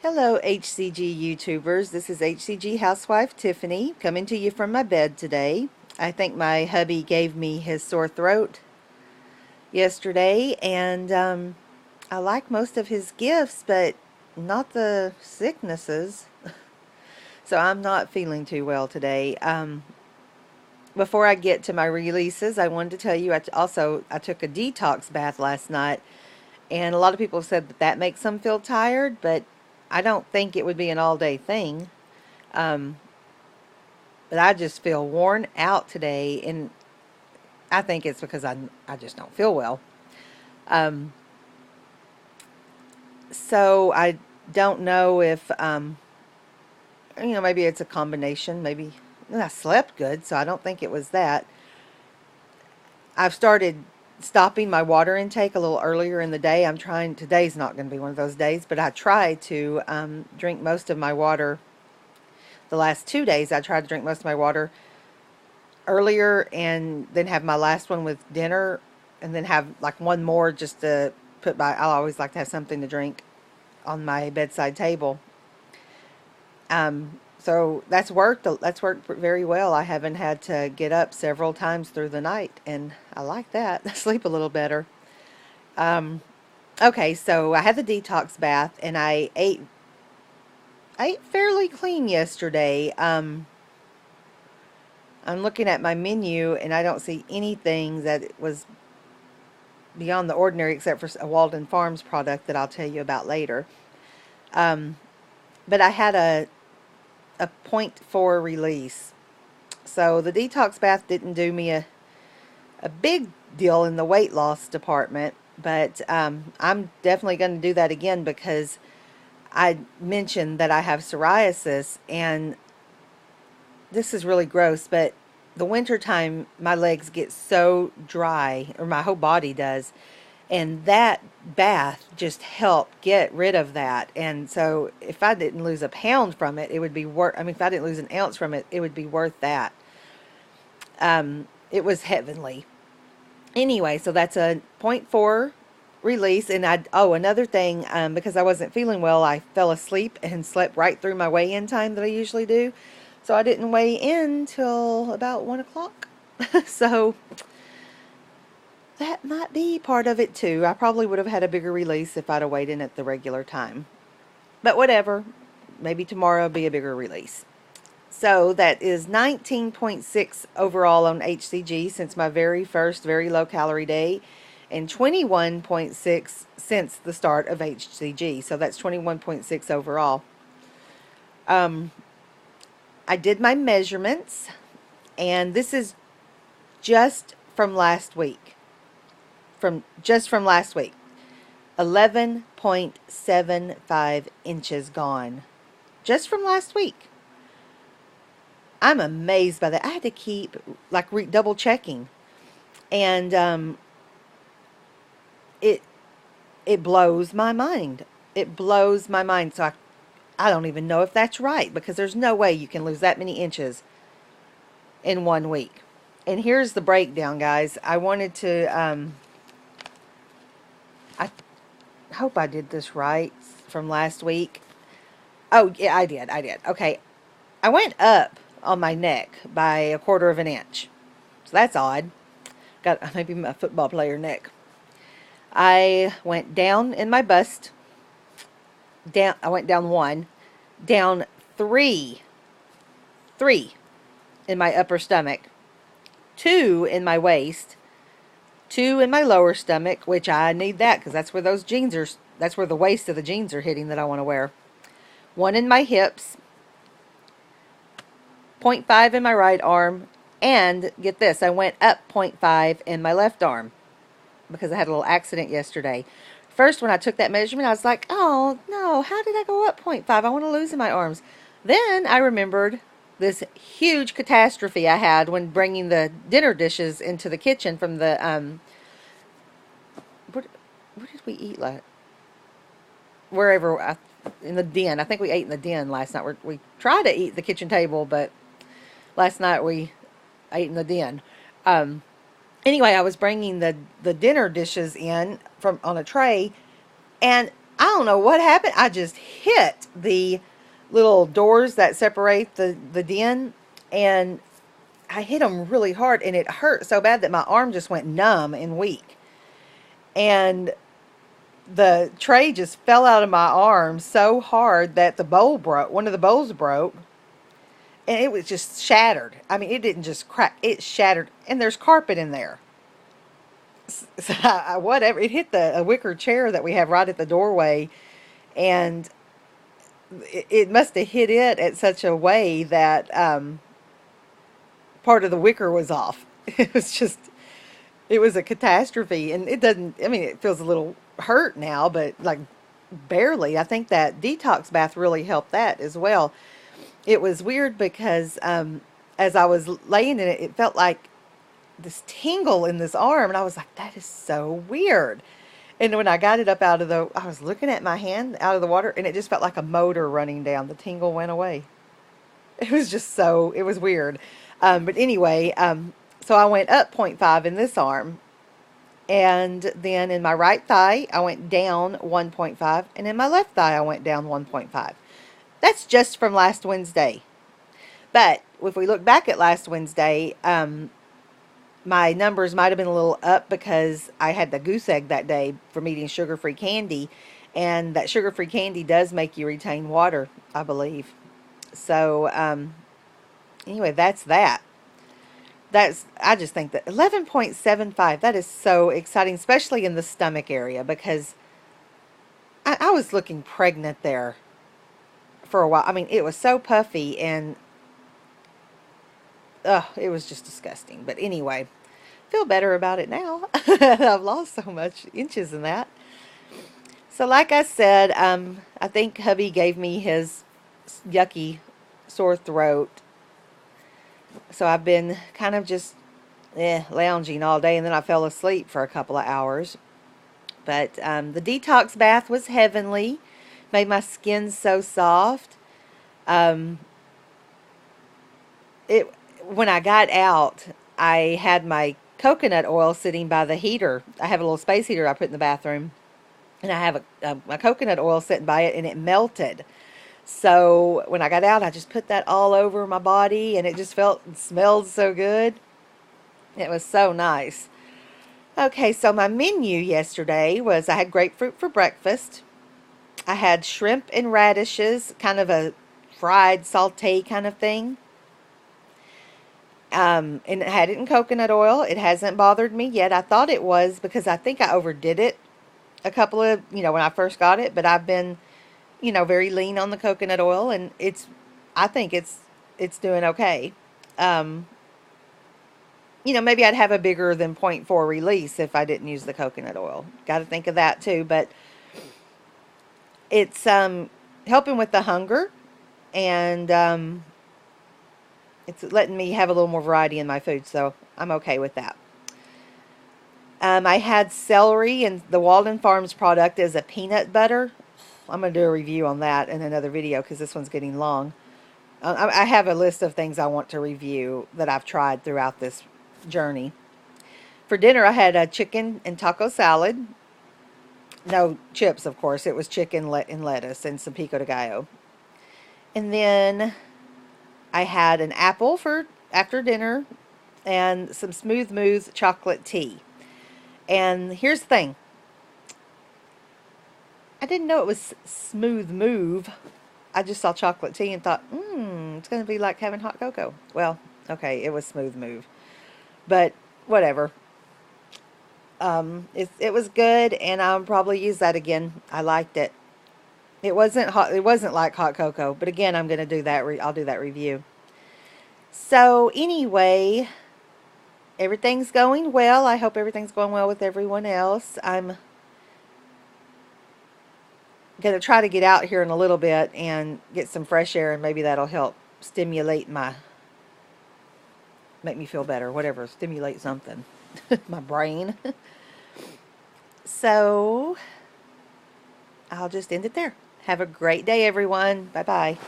Hello HCG YouTubers, this is HCG Housewife Tiffany coming to you from my bed today. I think my hubby gave me his sore throat yesterday and I like most of his gifts but not the sicknesses. So I'm not feeling too well today. Before I get to my releases, I wanted to tell you I took a detox bath last night, and a lot of people have said that that makes them feel tired, but I don't think it would be an all-day thing. Um, but I just feel worn out today, and I think it's because I just don't feel well. Um, so I don't know if maybe it's a combination. Maybe I slept good, so I don't think it was that. I've started stopping my water intake a little earlier in the day. Today's not going to be one of those days, but I try to drink most of my water. The last 2 days, I tried to drink most of my water earlier and then have my last one with dinner and then have like one more just to put by. I always like to have something to drink on my bedside table. So that's worked. That's worked very well. I haven't had to get up several times through the night, and I like that. I sleep a little better. Okay, so I had the detox bath, and I ate fairly clean yesterday. I'm looking at my menu, and I don't see anything that was beyond the ordinary except for a Walden Farms product that I'll tell you about later. But I had a point 0.4 release. So the detox bath didn't do me a big deal in the weight loss department, but I'm definitely going to do that again because I mentioned that I have psoriasis, and this is really gross, but the wintertime my legs get so dry, or my whole body does, and that bath just helped get rid of that. And so if I didn't lose a pound from it, it would be worth, if I didn't lose an ounce from it, it would be worth that. It was heavenly. Anyway, so that's a 0.4 release. And another thing, because I wasn't feeling well, I fell asleep and slept right through my weigh-in time that I usually do. So I didn't weigh in till about 1 o'clock. So that might be part of it too. I probably would have had a bigger release if I'd have weighed in at the regular time. But whatever. Maybe tomorrow will be a bigger release. So that is 19.6 overall on HCG since my very first very low calorie day, and 21.6 since the start of HCG. So that's 21.6 overall. I did my measurements, and this is just from last week. From last week. 11.75 inches gone. Just from last week. I'm amazed by that. I had to keep double checking, and it blows my mind. It blows my mind. So I don't even know if that's right, because there's no way you can lose that many inches in 1 week. And here's the breakdown, guys. I wanted to I hope I did this right from last week. Oh yeah, I did. Okay, I went up on my neck by 1/4 of an inch. So that's odd. Got maybe my football player neck. I went down in my bust. I went down 1, down 3 in my upper stomach, 2 in my waist, 2 in my lower stomach, which I need that because that's where those jeans are. That's where the waist of the jeans are hitting that I want to wear. 1 in my hips, 0.5 in my right arm, and get this, I went up 0.5 in my left arm because I had a little accident yesterday. First, when I took that measurement, I was like, oh no, how did I go up 0.5? I want to lose in my arms. Then I remembered this huge catastrophe I had when bringing the dinner dishes into the kitchen from the, where did we eat last? Wherever, in the den. I think we ate in the den last night. We tried to eat the kitchen table, but last night we ate in the den. Anyway, I was bringing the dinner dishes in from on a tray, and I don't know what happened. I just hit the little doors that separate the den, and I hit them really hard, and it hurt so bad that my arm just went numb and weak. And the tray just fell out of my arm so hard that the bowl broke. One of the bowls broke, and it was just shattered. I mean, it didn't just crack, it shattered, and there's carpet in there. So whatever, it hit a wicker chair that we have right at the doorway, and it must have hit it at such a way that part of the wicker was off. It was a catastrophe, and it doesn't, I mean, it feels a little hurt now, but like barely. I think that detox bath really helped that as well. It was weird because as I was laying in it, it felt like this tingle in this arm, and I was like, that is so weird. And when I got it up out of I was looking at my hand out of the water, and it just felt like a motor running down. The tingle went away. It was just it was weird. But anyway, so I went up 0.5 in this arm, and then in my right thigh, I went down 1.5, and in my left thigh, I went down 1.5. That's just from last Wednesday. But if we look back at last Wednesday, my numbers might have been a little up because I had the goose egg that day from eating sugar-free candy, and that sugar-free candy does make you retain water, I believe. So, anyway, that's that. I just think that 11.75, that is so exciting, especially in the stomach area, because I was looking pregnant there for a while. I mean, it was so puffy, and it was just disgusting. But anyway, feel better about it now. I've lost so much inches in that. So like I said, I think hubby gave me his yucky sore throat. So I've been kind of just lounging all day, and then I fell asleep for a couple of hours. But the detox bath was heavenly. Made my skin so soft. When I got out, I had my coconut oil sitting by the heater. I have a little space heater I put in the bathroom, and I have my coconut oil sitting by it, and it melted. So when I got out, I just put that all over my body, and it just smelled so good. It was so nice. Okay, so my menu yesterday was, I had grapefruit for breakfast. I had shrimp and radishes, kind of a fried saute kind of thing. And it had it in coconut oil. It hasn't bothered me yet. I thought it was because I think I overdid it a couple of, when I first got it, but I've been, very lean on the coconut oil, and I think it's doing okay. Maybe I'd have a bigger than 0.4 release if I didn't use the coconut oil. Got to think of that too, but it's helping with the hunger, and it's letting me have a little more variety in my food, so I'm okay with that. I had celery, and the Walden Farms product is a peanut butter. I'm going to do a review on that in another video because this one's getting long. I have a list of things I want to review that I've tried throughout this journey. For dinner, I had a chicken and taco salad. No chips, of course. It was chicken and lettuce and some pico de gallo. And then I had an apple for after dinner and some Smooth Move chocolate tea. And here's the thing. I didn't know it was Smooth Move. I just saw chocolate tea and thought, it's going to be like having hot cocoa. Well, okay, it was Smooth Move. But whatever. It was good, and I'll probably use that again. I liked it. It wasn't hot. It wasn't like hot cocoa, but again, I'm going to do that. I'll do that review. So anyway, everything's going well. I hope everything's going well with everyone else. I'm going to try to get out here in a little bit and get some fresh air, and maybe that'll help stimulate make me feel better, whatever, stimulate something, my brain. So I'll just end it there. Have a great day, everyone. Bye-bye.